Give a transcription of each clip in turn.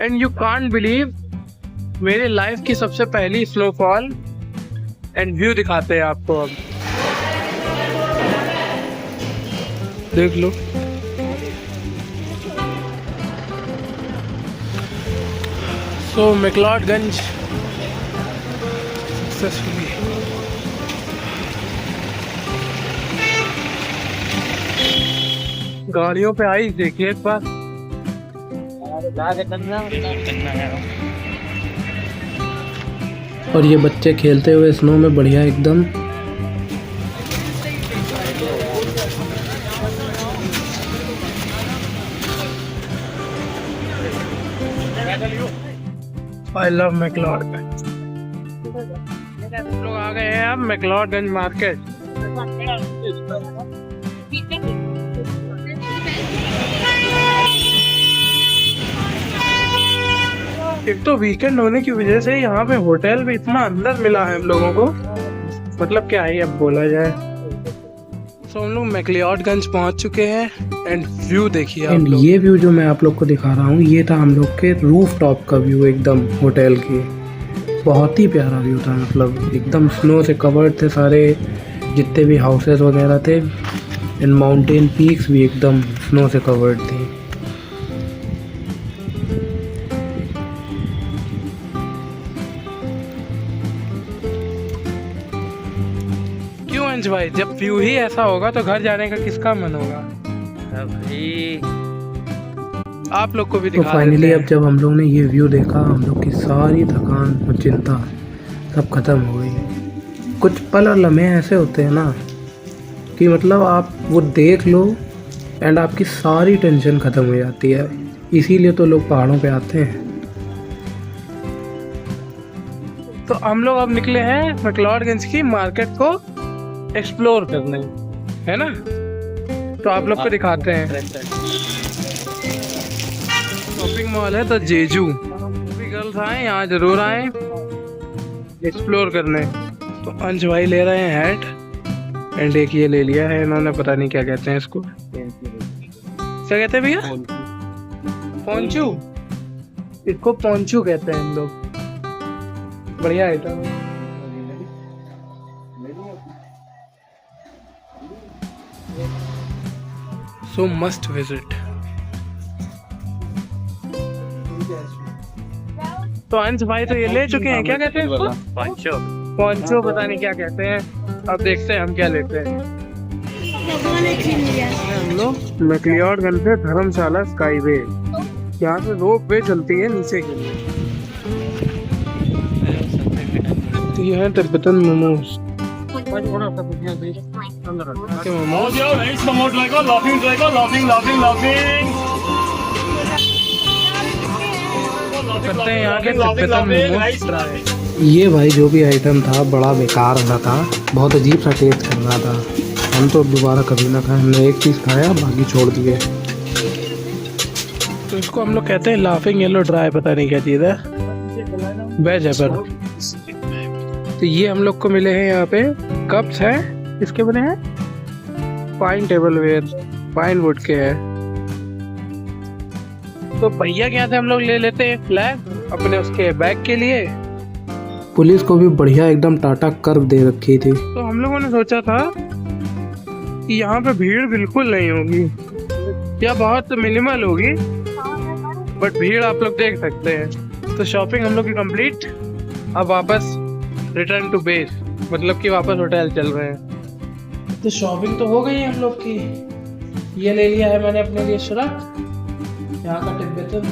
And you can't believe, मेरी life की सबसे पहली स्नोफॉल एंड व्यू दिखाते हैं आपको। अब देख लो, सो मैक्लोडगंज सक्सेसफुली। गाड़ियों पे आई देखिए एक बार। और ये बच्चे खेलते हुए स्नो में बढ़िया एकदम। I love McLeodganj. लोग आ गए हैं अब मैक्लोडगंज मार्केट। एक तो वीकेंड होने की वजह से यहाँ पे होटल भी इतना अंदर मिला है हम लोगों को, मतलब क्या ही अब बोला जाए। तो हम लोग मैक्लोडगंज पहुँच चुके हैं एंड व्यू देखिए आप लोग। ये व्यू जो मैं आप लोग को दिखा रहा हूँ, ये था हम लोग के रूफ टॉप का व्यू एकदम होटल की। बहुत ही प्यारा व्यू था, मतलब एकदम स्नो से कवर्ड थे सारे जितने भी हाउसेस वगैरह थे, एंड माउंटेन पीक्स भी एकदम स्नो से कवर्ड थी। भाई जब व्यू ही ऐसा होगा तो घर जाने का किसका मन होगा भाई। आप लोग को भी दिखा। तो फाइनली अब जब हम लोग ने ये व्यू देखा, हम लोग की सारी थकान और चिंता सब खत्म हो गई। कुछ पल और लम्हे ऐसे होते हैं ना कि मतलब आप वो देख लो एंड आपकी सारी टेंशन खत्म हो जाती है। इसीलिए तो लोग पहाड़ों पे आते हैं। तो हम लोग अब निकले हैं मैक्लोडगंज की मार्केट को एक्सप्लोर करने, है ना। तो आप लोग को दिखाते हैं। शॉपिंग मॉल है तो जेजू। भी गर्ल्स आए यहाँ जरूर आए एक्सप्लोर करने। तो अंश भाई ले रहे हैं हैट एंड एक ये ले लिया है इन्होंने, पता नहीं क्या कहते हैं इसको, क्या कहते हैं भैया? पोंचू। इसको पोंचू कहते हैं हम लोग। बढ़िया आइटम है। So must visit। तो अंश भाई तो ये ले चुके हैं, क्या कहते हैं इसको? पोंचो। पोंचो पता नहीं क्या कहते हैं। अब देखते हैं हम क्या लेते हैं। हम लोग मैक्लोडगंज से धर्मशाला स्काईवे, यहाँ से रोप वे चलती है नीचे के लिए। तो ये है तिब्बतन मोमोज। करते हैं यहाँ के तिब्बतन मोमोज। ये भाई जो भी आइटम था बड़ा बेकार लगा था, बहुत अजीब सा टेस्ट कर रहा था। हम तो दोबारा कभी ना खाए, हमने एक पीस खाया बाकी छोड़ दिए। तो इसको हम लोग कहते हैं लाफिंग येलो ड्राई, पता नहीं क्या चीज़ है, वेज है पर। तो ये हम लोग को मिले हैं यहाँ पे कप्स हैं, इसके बने हैं pine tableware, pine wood के हैं। तो भैया के यहाँ से हम लोग ले लेते हैं फ्लैग अपने उसके बैग के लिए। पुलिस को भी बढ़िया एकदम टाटा कर्व दे रखी थी। तो हम लोगों ने सोचा था कि यहाँ पे भीड़ बिल्कुल नहीं होगी या बहुत मिनिमल होगी, बट भीड़ आप लोग देख सकते हैं। तो शॉपिंग हम लोग की कंप्लीट। अब वापस रिटर्न टू बेस, मतलब कि वापस होटल चल रहे हैं। तो शॉपिंग तो हो गई है हम लोग की। ये ले लिया है मैंने अपने लिए श्रक, यहाँ का तिब्बतन।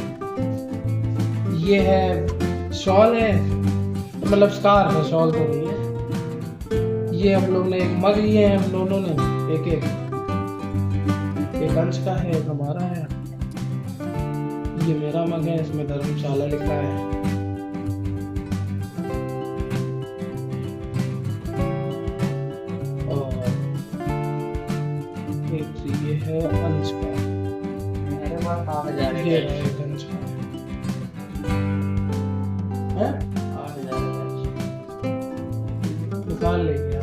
ये है शॉल है, मतलब स्कार्फ है, शॉल तो नहीं है। ये हम लोग ने एक मग लिए हैं हम दोनों ने, एक अंश का है एक हमारा है। ये मेरा मग है, इसमें धर्मशाला लिखा है। ये है अंश का, ये है अंश का है, निकाल लेंगे।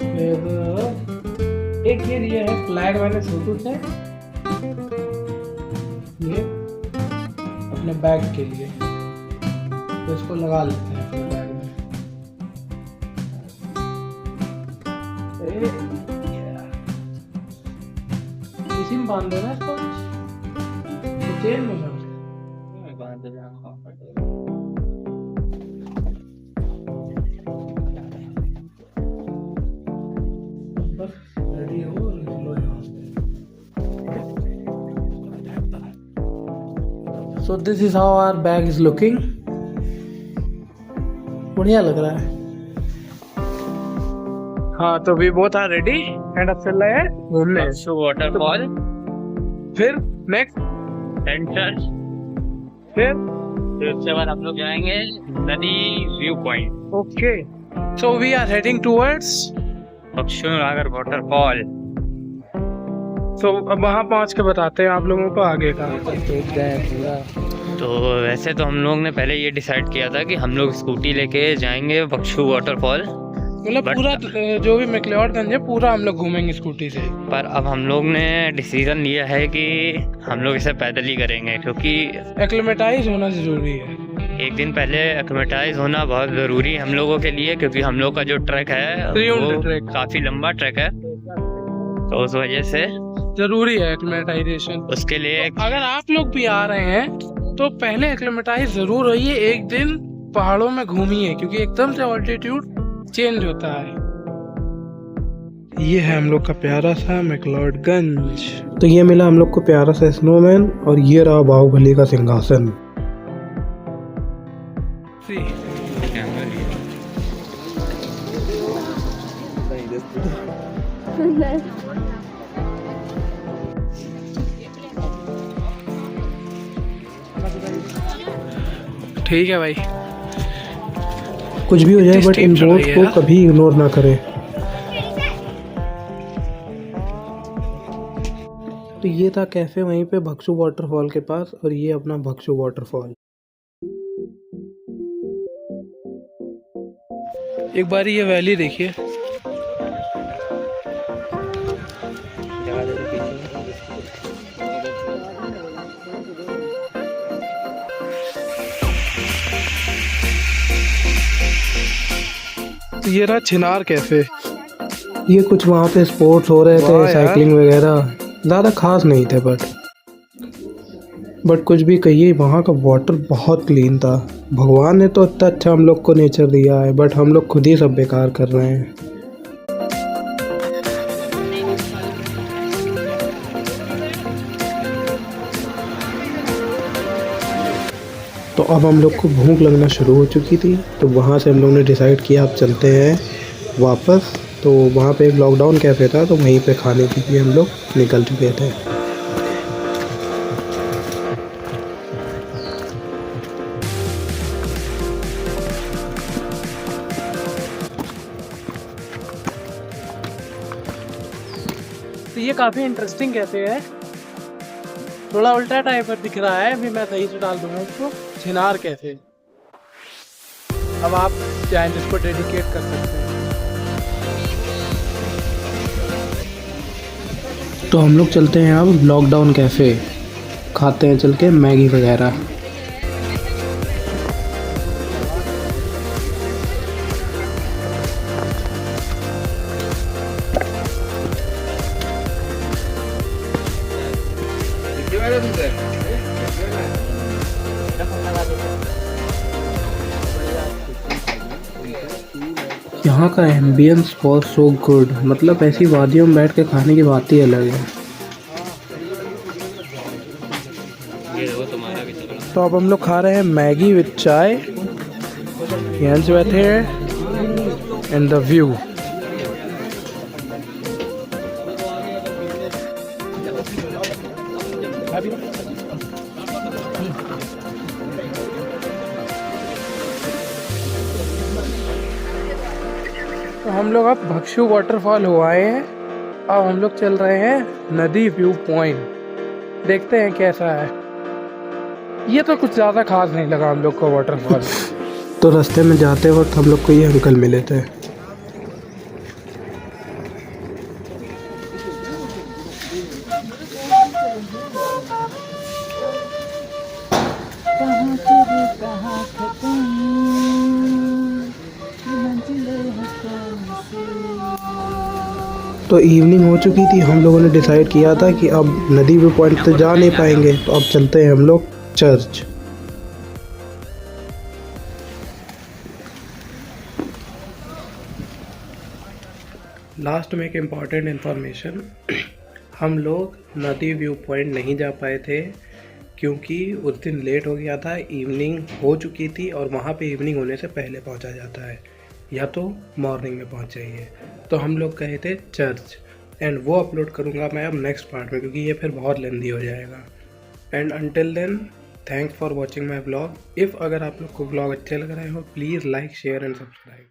फिर एक ये है फ्लैग मैंने छोटू से, ये अपने बैग के लिए, तो इसको लगा लेते हैं अपने बैग में। इसी में बांध देना इसको, तो चेन में बांध देना। रेडी हो, so this is how our bag is looking. बढ़िया लग रहा है। हाँ, तो we both are ready and अब चल रहे हैं घूमने। बक्सू वाटरफॉल, फिर नेक्स्ट सेंटर, फिर उसके बाद हम लोग जाएंगे नदी view point. Okay, so we are heading towards Baksu नागर वाटरफॉल। तो अब वहाँ पहुँच के बताते हैं आप लोगों को आगे का। तो वैसे तो हम लोग ने पहले ये डिसाइड किया था कि हम लोग स्कूटी लेके जाएंगे बक्सू वाटरफॉल, मतलब पूरा जो भी मैक्लोडगंज है पूरा हम लोग घूमेंगे स्कूटी से। पर अब हम लोग ने डिसीजन लिया है कि हम लोग इसे पैदल ही करेंगे, क्योंकि एक्लेमेटाइज होना जरूरी है। एक दिन पहले एक्लेमेटाइज होना बहुत ज़रूरी है हम लोगों के लिए, क्योंकि हम लोग का जो ट्रैक है वो ट्रैक काफ़ी लंबा ट्रैक है, तो उस वजह से जरूरी है एक्लेमेटाइजेशन। उसके लिए अगर आप लोग भी आ रहे हैं तो पहले एक्लेमेटाइज जरूर होइए, एक दिन पहाड़ों में घूमिए, क्योंकि एकदम से ऑल्टीट्यूड चेंज होता है। ये है हम लोग का प्यारा सा मैक्लोडगंज। तो ये मिला हम लोग को प्यारा सा स्नोमैन, और ये रहा बाहुबली का सिंहासन। ठीक है भाई, कुछ भी हो जाए बट इन बोर्ड को कभी इग्नोर ना करें। तो ये था कैफे वहीं पे बक्सू वाटरफॉल के पास, और ये अपना बक्सू वाटरफॉल। एक बार ये वैली देखिए, ये रहा चिनार कैफे। ये कुछ वहाँ पे स्पोर्ट्स हो रहे थे, साइकिलिंग वगैरह, ज़्यादा खास नहीं थे बट कुछ भी कहिए, वहाँ का वाटर बहुत क्लीन था। भगवान ने तो इतना अच्छा हम लोग को नेचर दिया है, बट हम लोग खुद ही सब बेकार कर रहे हैं। तो अब हम लोग को भूख लगना शुरू हो चुकी थी, तो वहाँ से हम लोग ने डिसाइड किया अब चलते हैं वापस। तो वहाँ पे एक लॉकडाउन कैफ़े था, तो वहीं पे खाने के लिए हम लोग निकल चुके थे। तो ये काफ़ी इंटरेस्टिंग कैफ़े है, थोड़ा उल्टा टाइप पर दिख रहा है, अभी मैं सही से डाल दूंगा इसको। चिनार कैफे, अब आप चाहें इसको डेडिकेट कर सकते हैं। तो हम लोग चलते हैं अब लॉकडाउन कैफे, खाते हैं चल के मैगी वगैरह। यहाँ का एम्बियंस वॉज सो गुड, मतलब ऐसी वादियों में बैठ के खाने की बात ही अलग है। तो अब हम लोग खा रहे हैं मैगी विद चाय, यहाँ से बैठे हैं एंड द व्यू। तो हम लोग अब बक्सू वाटरफॉल हो आए हैं, अब हम लोग चल रहे हैं नदी व्यू पॉइंट, देखते हैं कैसा है। ये तो कुछ ज़्यादा खास नहीं लगा हम लोग को वाटरफॉल। तो रास्ते में जाते वक्त हम लोग को ये अंकल मिले थे। कहाँ शुरू कहाँ खत्म, मंजिलें हैं कौन सी। तो इवनिंग हो चुकी थी, हम लोगों ने डिसाइड किया था कि अब नदी व्यू पॉइंट तो जा नहीं पाएंगे, तो अब चलते हैं हम लोग चर्च। लास्ट में एक इम्पॉर्टेंट इन्फॉर्मेशन, हम लोग नदी व्यू पॉइंट नहीं जा पाए थे क्योंकि उस दिन लेट हो गया था, इवनिंग हो चुकी थी और वहाँ पे इवनिंग होने से पहले पहुँचा जाता है या तो मॉर्निंग में पहुँच जाइए। तो हम लोग गए थे चर्च, एंड वो अपलोड करूँगा मैं अब नेक्स्ट पार्ट में क्योंकि ये फिर बहुत लेंदी हो जाएगा। And until then thanks for watching my blog. If अगर आप लोग को ब्लॉग अच्छे लग रहे हो please like share and subscribe.